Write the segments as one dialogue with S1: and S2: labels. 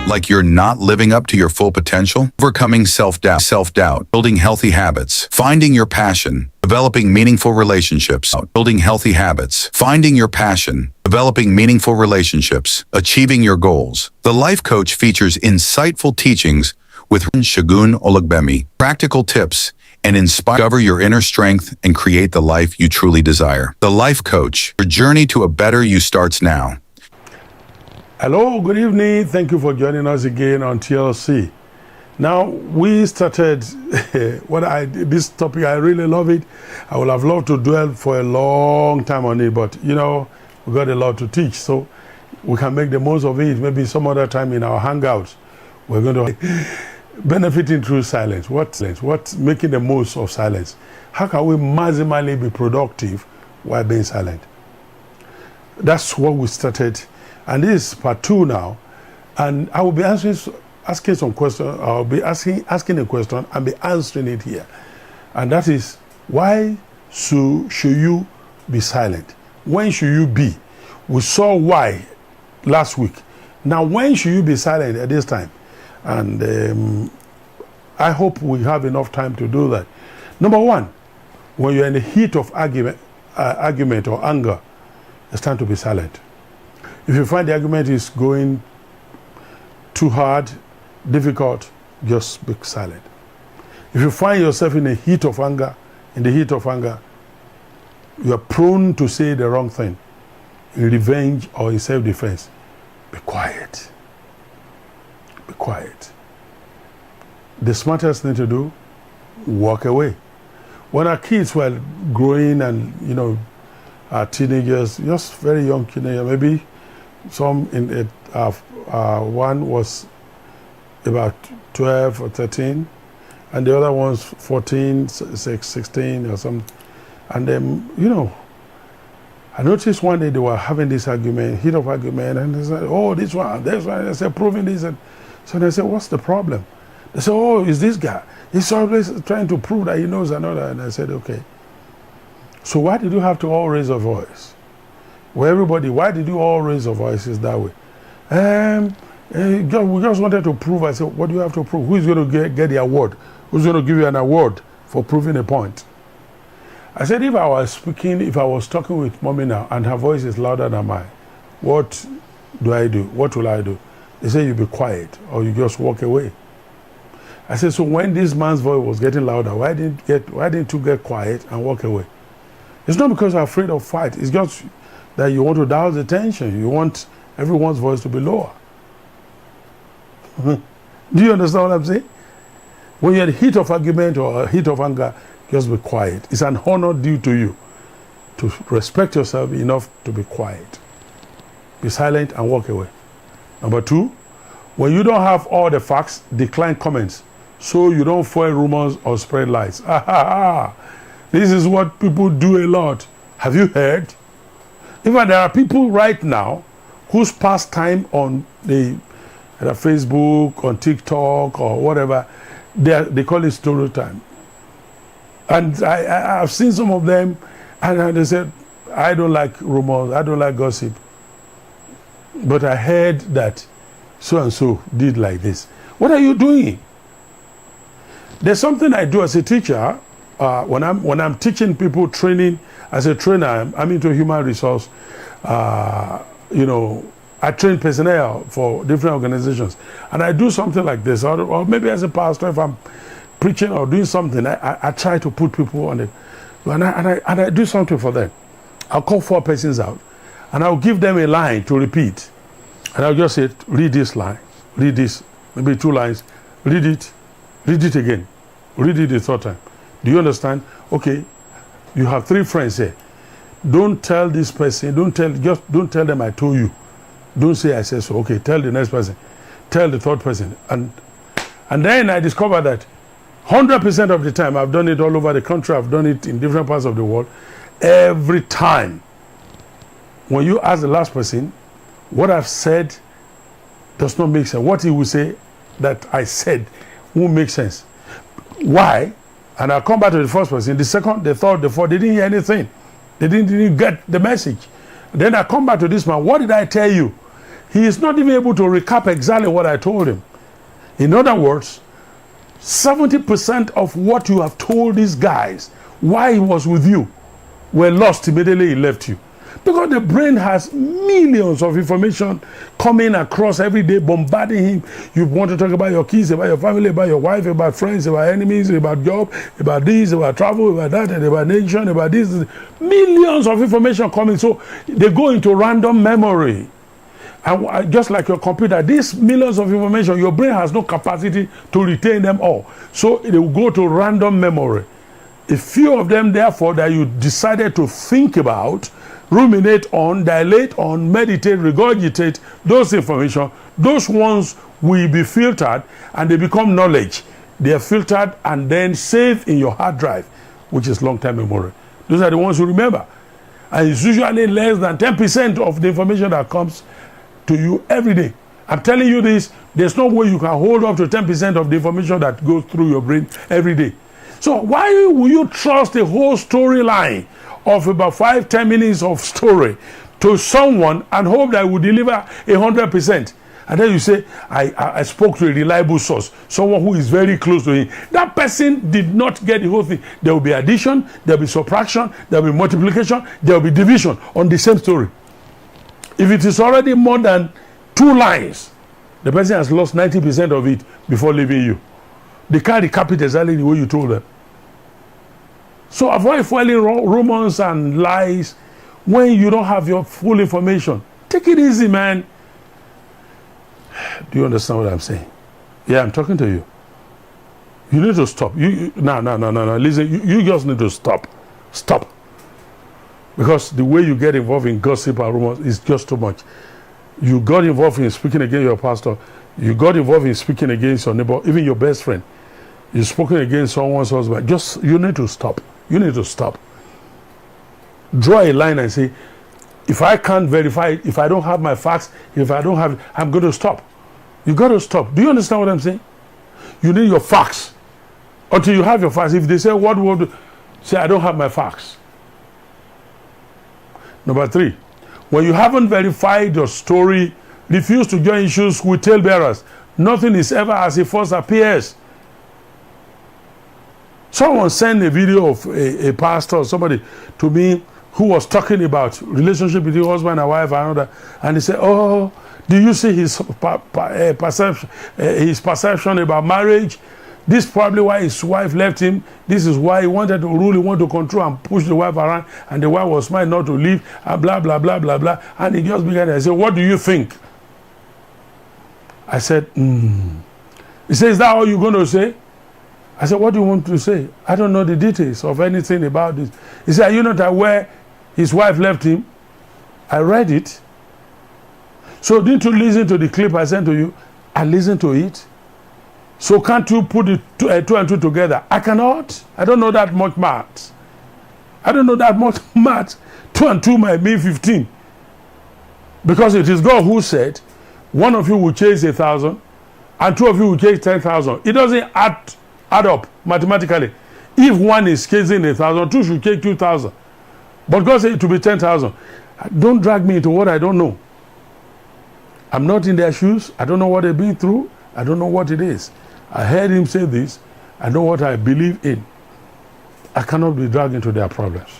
S1: Like you're not living up to your full potential? Overcoming self-doubt, building healthy habits, finding your passion, developing meaningful relationships, building healthy habits, finding your passion, developing meaningful relationships, achieving your goals. The Life Coach features insightful teachings with Segun Olugbemi, practical tips, and discover your inner strength and create the life you truly desire. The Life Coach, your journey to a better you starts now.
S2: Hello, good evening. Thank you for joining us again on TLC. Now, we started this topic. I really love it. I would have loved to dwell for a long time on it, but you know, we got a lot to teach, so we can make the most of it. Maybe some other time in our hangouts, we're going to benefiting through silence. What making the most of silence? How can we maximally be productive while being silent? That's what we started. And this is part 2 now, and I will be asking some questions. I'll be asking a question and be answering it here, and that is, why should you be silent? When should you be? We saw why last week. Now, when should you be silent at this time? And I hope we have enough time to do that. Number 1, when you're in the heat of argument or anger, it's time to be silent. If you find the argument is going too hard, difficult, just be silent. If you find yourself in the heat of anger, you are prone to say the wrong thing, in revenge or in self-defense, be quiet. Be quiet. The smartest thing to do, walk away. When our kids were growing and, you know, our teenagers, just very young teenagers, maybe some in it, one was about 12 or 13, and the other one's 14, 16 or something. And then, you know, I noticed one day they were having this argument, heat of argument, and they said, oh, this one. I said, proving this. And so they said, what's the problem? They said, oh, it's this guy. He's always trying to prove that he knows another. And I said, okay. So why did you have to all raise a voice? Well, everybody, why did you all raise your voices that way? We just wanted to prove. I said, what do you have to prove? Who is going to get the award? Who's going to give you an award for proving a point? I said, if I was talking with mommy now and her voice is louder than mine, what do I do? What will I do? They say, you be quiet or you just walk away. I said, so when this man's voice was getting louder, why didn't you get quiet and walk away? It's not because you're afraid of fight. It's just that you want to douse the tension. You want everyone's voice to be lower. Do you understand what I'm saying? When you're in the heat of argument or a heat of anger, just be quiet. It's an honor due to you to respect yourself enough to be quiet. Be silent and walk away. Number 2, when you don't have all the facts, decline comments so you don't foil rumors or spread lies. This is what people do a lot. Have you heard? In fact, there are people right now whose pastime on the Facebook, on TikTok, or whatever, they call it story time. And I've seen some of them, and they said, I don't like rumors, I don't like gossip. But I heard that so-and-so did like this. What are you doing? There's something I do as a teacher. When I'm teaching people training, as a trainer, I'm into human resource, you know, I train personnel for different organizations, and I do something like this, or maybe as a pastor, if I'm preaching or doing something, I try to put people on it, and I do something for them. I'll call 4 persons out, and I'll give them a line to repeat, and I'll just say, read this line, read this, maybe 2 lines, read it again, read it the 3rd time. Do you understand? Okay, you have 3 friends here. Don't tell this person, don't tell them I told you. Don't say I said so. Okay, tell the next person, tell the 3rd person, and then I discovered that 100% of the time, I've done it all over the country, I've done it in different parts of the world. Every time, when you ask the last person, what I've said does not make sense. What he will say that I said won't make sense. Why? And I'll come back to the first person, the second, the third, the fourth, they didn't hear anything. They didn't get the message. Then I come back to this man, what did I tell you? He is not even able to recap exactly what I told him. In other words, 70% of what you have told these guys, why he was with you, were lost immediately he left you. Because the brain has millions of information coming across every day, bombarding him. You want to talk about your kids, about your family, about your wife, about friends, about enemies, about job, about this, about travel, about that, and about nation, about this. Millions of information coming. So they go into random memory. And just like your computer, these millions of information, your brain has no capacity to retain them all. So they will go to random memory. A few of them, therefore, that you decided to think about, ruminate on, dilate on, meditate, regurgitate those information, those ones will be filtered and they become knowledge. They are filtered and then saved in your hard drive, which is long-term memory. Those are the ones you remember. And it's usually less than 10% of the information that comes to you every day. I'm telling you this, there's no way you can hold up to 10% of the information that goes through your brain every day. So why will you trust a whole storyline of about 5-10 minutes of story to someone and hope that it will deliver 100%? And then you say, I spoke to a reliable source, someone who is very close to him. That person did not get the whole thing. There will be addition, there will be subtraction, there will be multiplication, there will be division on the same story. If it is already more than 2 lines, the person has lost 90% of it before leaving you. They can't recap it exactly the way you told them. So avoid foiling rumors and lies when you don't have your full information. Take it easy, man. Do you understand what I'm saying? Yeah, I'm talking to you. You need to stop. No. Listen, you just need to stop. Stop. Because the way you get involved in gossip and rumors is just too much. You got involved in speaking against your pastor. You got involved in speaking against your neighbor, even your best friend. You've spoken against someone's husband. You need to stop. You need to stop. Draw a line and say, if I can't verify it, if I don't have my facts, if I don't have it, I'm going to stop. You got to stop. Do you understand what I'm saying? You need your facts. Until you have your facts. If they say, what would say, I don't have my facts. Number 3, when you haven't verified your story, refuse to join issues with talebearers. Nothing is ever as it first appears. Someone sent a video of a pastor or somebody to me who was talking about relationship between husband and wife and another, and he said, oh, do you see his perception about marriage? This is probably why his wife left him. This is why he wanted to rule, he wanted to control and push the wife around, and the wife was smart not to leave, and blah, blah, blah, blah, blah. And he just began to say, what do you think? I said, He said, is that all you're going to say? I said, what do you want to say? I don't know the details of anything about this. He said, are you not aware his wife left him? I read it. So didn't you listen to the clip I sent to you? I listened to it. So can't you put the 2 and 2 together? I cannot. I don't know that much math. I don't know that much math. 2 and 2 might mean 15. Because it is God who said, one of you will chase 1,000 and 2 of you will chase 10,000. It doesn't add up mathematically. If one is chasing 1,000, 2 should chase 2,000. But God said it to be 10,000. Don't drag me into what I don't know. I'm not in their shoes. I don't know what they've been through. I don't know what it is. I heard him say this. I know what I believe in. I cannot be dragged into their problems.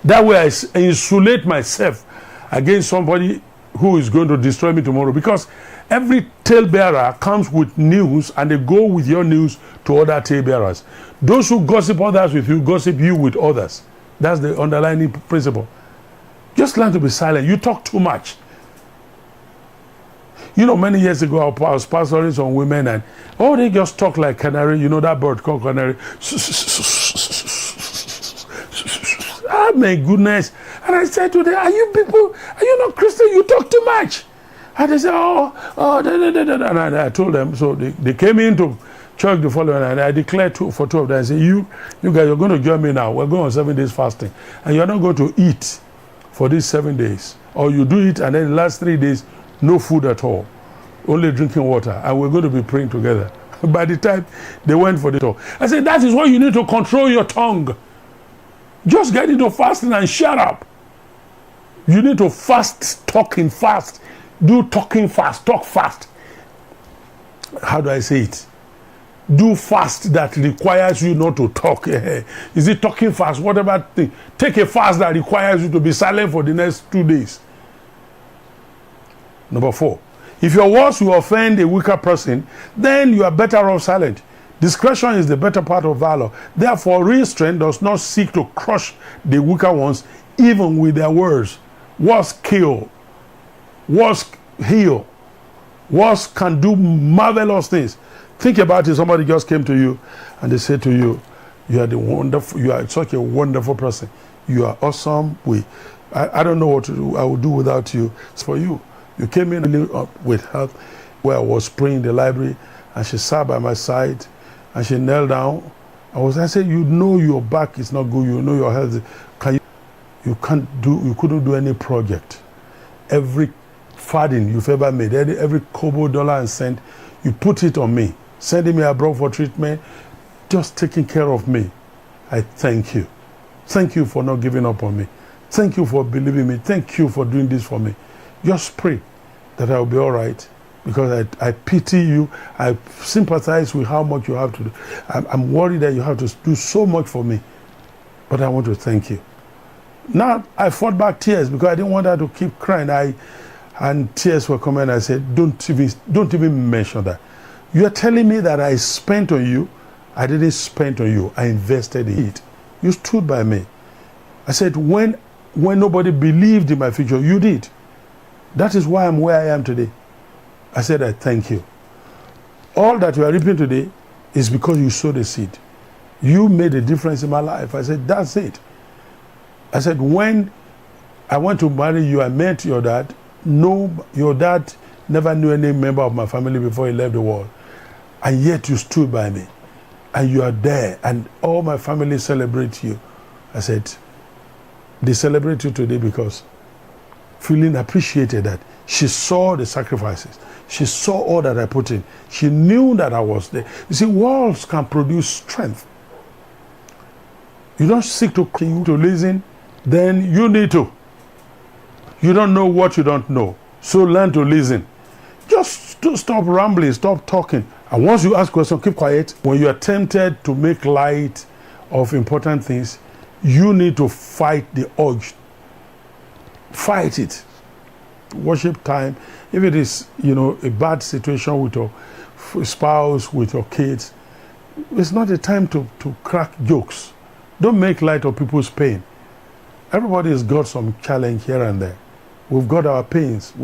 S2: That way I insulate myself against somebody who is going to destroy me tomorrow, because every talebearer comes with news and they go with your news to other talebearers. Those who gossip others with you, gossip you with others. That's the underlying principle. Just learn to be silent. You talk too much. You know, many years ago, I was pastoring some women and, oh, they just talk like canary. You know that bird called canary? Ah, my goodness. And I said to them, are you people, are you not Christian? You talk too much. And they said, and I told them. So they came into church the following night, and I declared for two of them. I said, you guys are going to join me now. We're going on 7 days fasting. And you're not going to eat for these 7 days. Or you do it, and then the last 3 days, no food at all. Only drinking water. And we're going to be praying together. By the time they went for the talk, I said, that is why you need to control your tongue. Just get into fasting and shut up. You need to fast, talking fast. Do talking fast, talk fast. How do I say it? Do fast that requires you not to talk. Is it talking fast? Whatever thing. Take a fast that requires you to be silent for the next 2 days. Number 4. If your words will offend a weaker person, then you are better off silent. Discretion is the better part of valor. Therefore, real strength does not seek to crush the weaker ones, even with their words. Words kill. Words heal. Words can do marvelous things. Think about it. Somebody just came to you and they said to you, you are such a wonderful person. You are awesome. I don't know what to do. I will do without you. It's for you. You came in with her where I was praying in the library, and she sat by my side and she knelt down. I said, you know your back is not good. You know your health. You couldn't do any project. Every farthing you've ever made, every kobo, dollar and cent, you put it on me, sending me abroad for treatment, just taking care of me. I thank you. Thank you for not giving up on me. Thank you for believing me. Thank you for doing this for me. Just pray that I will be all right, because I pity you. I sympathize with how much you have to do. I'm worried that you have to do so much for me, but I want to thank you. Now, I fought back tears because I didn't want her to keep crying. And tears were coming. I said, don't even mention that. You are telling me that I spent on you. I didn't spend on you. I invested in it. You stood by me. I said, when nobody believed in my future, you did. That is why I'm where I am today. I said, I thank you. All that you are reaping today is because you sowed a seed. You made a difference in my life. I said, that's it. I said, when I went to marry you, I met your dad. No, your dad never knew any member of my family before he left the world. And yet you stood by me. And you are there. And all my family celebrate you. I said, they celebrate you today because feeling appreciated that she saw the sacrifices. She saw all that I put in. She knew that I was there. You see, walls can produce strength. You don't seek to listen, then you need to. You don't know what you don't know. So learn to listen. Just stop rambling, stop talking. And once you ask questions, keep quiet. When you are tempted to make light of important things, you need to fight the urge. Fight it. Worship time. If it is, a bad situation with your spouse, with your kids, it's not a time to crack jokes. Don't make light of people's pain. Everybody has got some challenge here and there. We've got our pains.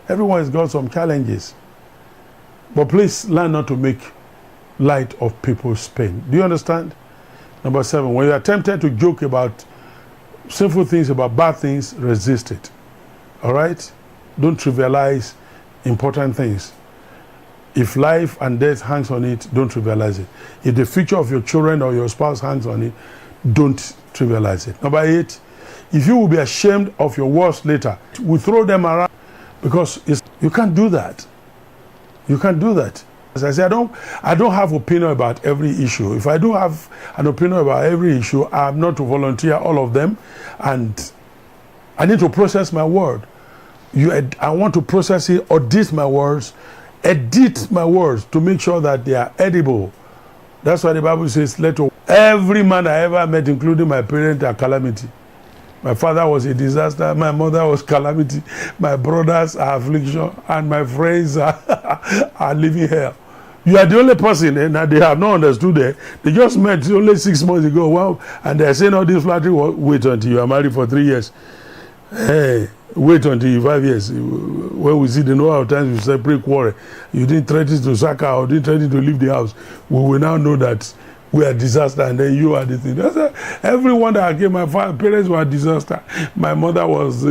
S2: Everyone has got some challenges. But please learn not to make light of people's pain. Do you understand? Number 7, when you are tempted to joke about sinful things, about bad things, resist it. All right? Don't trivialize important things. If life and death hangs on it, don't trivialize it. If the future of your children or your spouse hangs on it, don't trivialize it. Number 8, if you will be ashamed of your words later, we throw them around because you can't do that. You can't do that. As I say, I don't have opinion about every issue. If I do have an opinion about every issue, I'm not to volunteer all of them, and I need to process my word. I want to process it, edit my words to make sure that they are edible. That's why the Bible says, let every man I ever met, including my parents, a calamity. My father was a disaster. My mother was calamity. My brothers are affliction. And my friends are living hell. You are the only person, and they have not understood it. They just met only 6 months ago. Wow. And they're saying all this flattery. Wait until you are married for 3 years. Hey, wait until you 5 years. When we see the number of times we separate quarrel, you didn't threaten to sack her or didn't threaten to leave the house. We will now know that we are disaster, and then you are the thing. Everyone that came, my parents were a disaster. My mother was,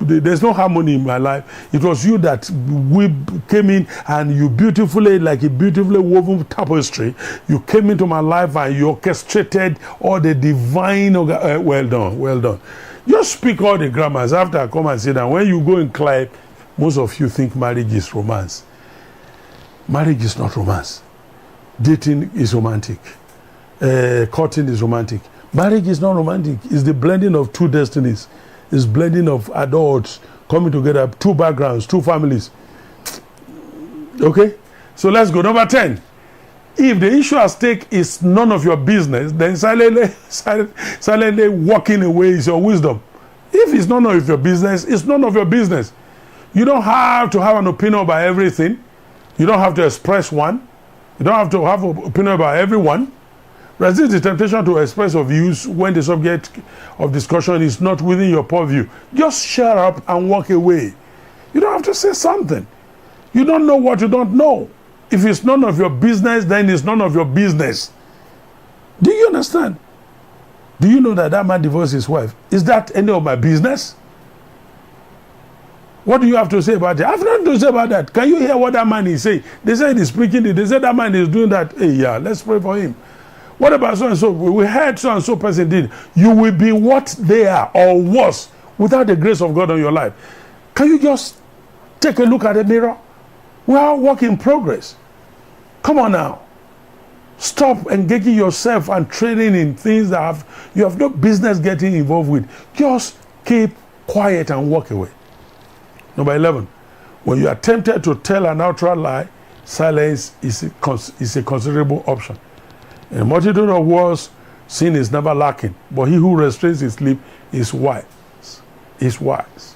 S2: there's no harmony in my life. It was you that we came in and you beautifully, like a beautifully woven tapestry, you came into my life and you orchestrated all the divine, well done, well done. Just speak all the grammars. After I come and sit down, when you go and climb, most of you think marriage is romance. Marriage is not romance. Dating is romantic. Courting is romantic. Marriage is not romantic. It's the blending of two destinies. It's blending of adults coming together, two backgrounds, two families. Okay? So let's go. Number 10. If the issue at stake is none of your business, then silently walking away is your wisdom. If it's none of your business, it's none of your business. You don't have to have an opinion about everything. You don't have to express one. You don't have to have an opinion about everyone. Resist the temptation to express your views when the subject of discussion is not within your purview. Just shut up and walk away. You don't have to say something. You don't know what you don't know. If it's none of your business, then it's none of your business. Do you understand? Do you know that man divorced his wife? Is that any of my business? What do you have to say about it? I have nothing to say about that. Can you hear what that man is saying? They said he's speaking it. They said that man is doing that. Hey, yeah, let's pray for him. What about so and so? We heard so and so person did. You will be what they are or worse without the grace of God on your life. Can you just take a look at the mirror? We are work in progress. Come on now. Stop engaging yourself and trading in things that you have no business getting involved with. Just keep quiet and walk away. Number 11. When you are tempted to tell an outright lie, silence is a considerable option. In a multitude of words, sin is never lacking, but he who restrains his lip is wise. Is wise.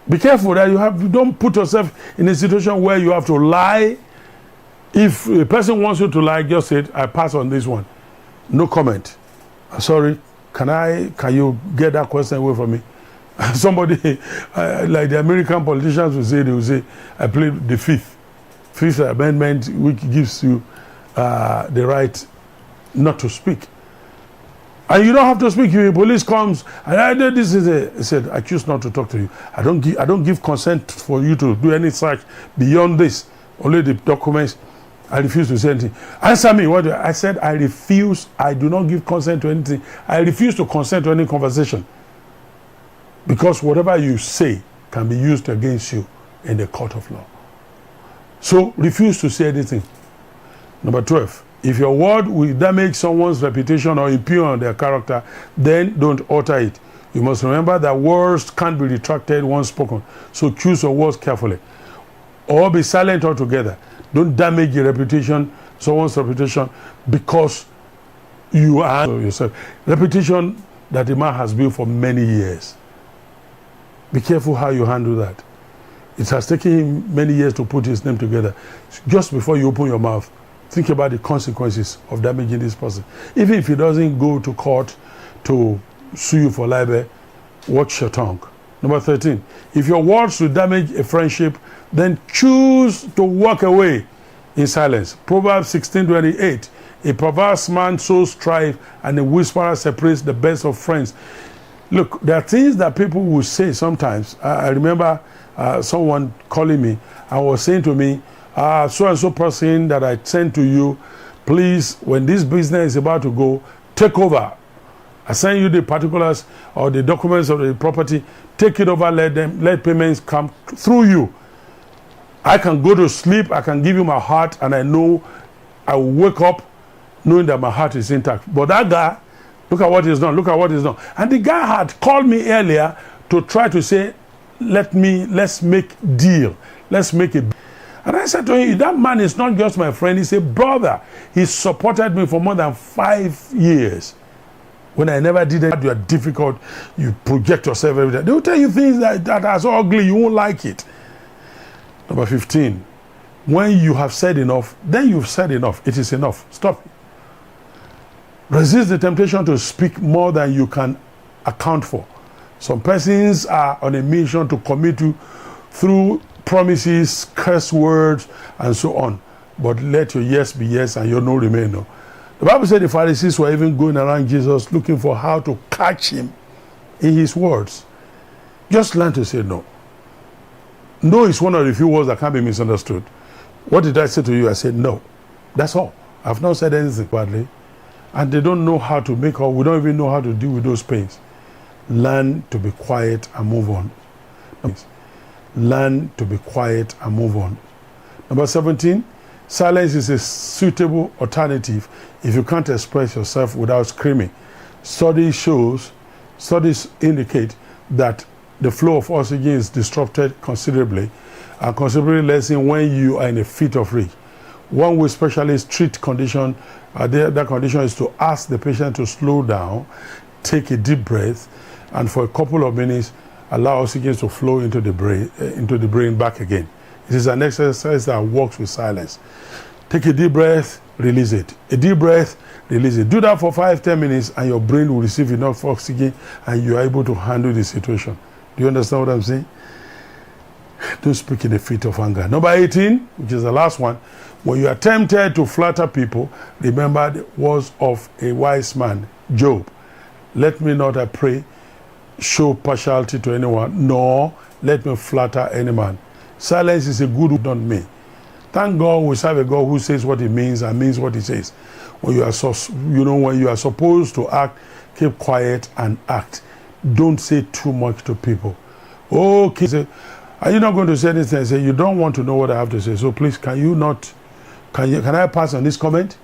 S2: Be careful that you don't put yourself in a situation where you have to lie. If a person wants you to lie, just say, I pass on this one. No comment. Sorry, can you get that question away from me? Somebody, like the American politicians they will say, I plead the Fifth Amendment, which gives you the right not to speak. And you don't have to speak. If the police comes and I did this, he said, I choose not to talk to you. I don't give consent for you to do any search beyond this. Only the documents. I refuse to say anything. Answer me. What I said, I refuse. I do not give consent to anything. I refuse to consent to any conversation. Because whatever you say can be used against you in the court of law. So refuse to say anything. Number 12. If your word will damage someone's reputation or impugn their character, then don't utter it. You must remember that words can't be retracted once spoken. So choose your words carefully. Or be silent altogether. Don't damage your reputation, someone's reputation, because you are yourself. Reputation that a man has built for many years. Be careful how you handle that. It has taken him many years to put his name together. Just before you open your mouth, think about the consequences of damaging this person. Even if he doesn't go to court to sue you for libel, watch your tongue. Number 13, if your words will damage a friendship, then choose to walk away in silence. Proverbs 16:28, a perverse man sows strife and a whisperer separates the best of friends. Look, there are things that people will say sometimes. I remember someone calling me and was saying to me, so-and-so person that I sent to you, please, when this business is about to go, take over. I send you the particulars or the documents of the property, take it over, let payments come through you. I can go to sleep, I can give you my heart, and I know I will wake up knowing that my heart is intact. But that guy, look at what he's done, look at what he's done. And the guy had called me earlier to try to say, let's make deal. Let's make a. And I said to him, that man is not just my friend, he's a brother. He supported me for more than 5 years. When I never did it, you are difficult, you project yourself every day. They will tell you things that are so ugly, you won't like it. Number 15, when you have said enough, then you've said enough. It is enough. Stop. Resist the temptation to speak more than you can account for. Some persons are on a mission to commit you through promises, curse words, and so on. But let your yes be yes and your no remain no. The Bible said the Pharisees were even going around Jesus looking for how to catch him in his words. Just learn to say no. No is one of the few words that can't be misunderstood. What did I say to you? I said no. That's all. I've not said anything badly. And they don't know how to make up. We don't even know how to deal with those pains. Learn to be quiet and move on. Learn to be quiet and move on. Number 17, silence is a suitable alternative if you can't express yourself without screaming. Studies indicate that the flow of oxygen is disrupted considerably, and considerably lessen when you are in a fit of rage. One way specialists treat condition, that condition is to ask the patient to slow down, take a deep breath, and for a couple of minutes, allow oxygen to flow into the brain back again. It is an exercise that works with silence. Take a deep breath, release it. A deep breath, release it. Do that for 5-10 minutes, and your brain will receive enough oxygen, and you are able to handle the situation. Do you understand what I'm saying? Don't speak in a fit of anger. Number 18, which is the last one. When you are tempted to flatter people, remember the words of a wise man, Job. Let me not, I pray, show partiality to anyone, nor let me flatter any man. Silence is a good word on me. Thank God we serve a God who says what he means and means what he says. When you are when you are supposed to act, keep quiet and act. Don't say too much to people. Okay, say, are you not going to say anything? I say, you don't want to know what I have to say, so please can I pass on this comment?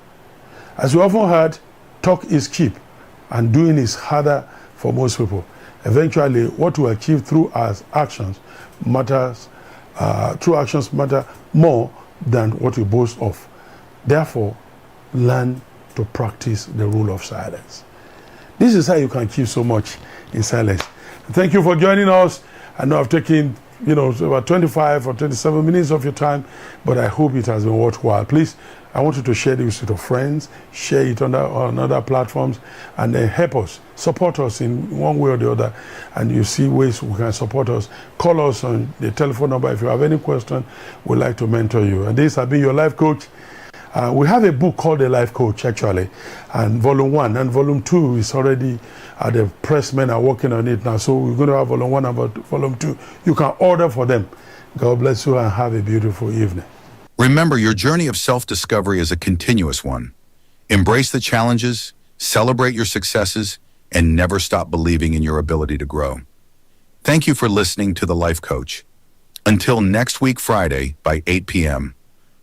S2: As you often heard, talk is cheap and doing is harder for most people. Eventually, what we achieve through our actions matter more than what we boast of. Therefore, learn to practice the rule of silence. This is how you can achieve so much in silence. Thank you for joining us. I know I've taken about 25 or 27 minutes of your time, but I hope it has been worthwhile. Please, I want you to share this with your friends, share it on other platforms, and then help us, support us in one way or the other. And you see ways we can support us. Call us on the telephone number if you have any question. We'd like to mentor you. And this has been your life coach. We have a book called The Life Coach, actually, and volume 1 and volume 2 is already, the pressmen are working on it now. So we're going to have volume 1 and volume 2. You can order for them. God bless you and have a beautiful evening.
S1: Remember, your journey of self-discovery is a continuous one. Embrace the challenges, celebrate your successes, and never stop believing in your ability to grow. Thank you for listening to The Life Coach. Until next week, Friday, by 8 p.m.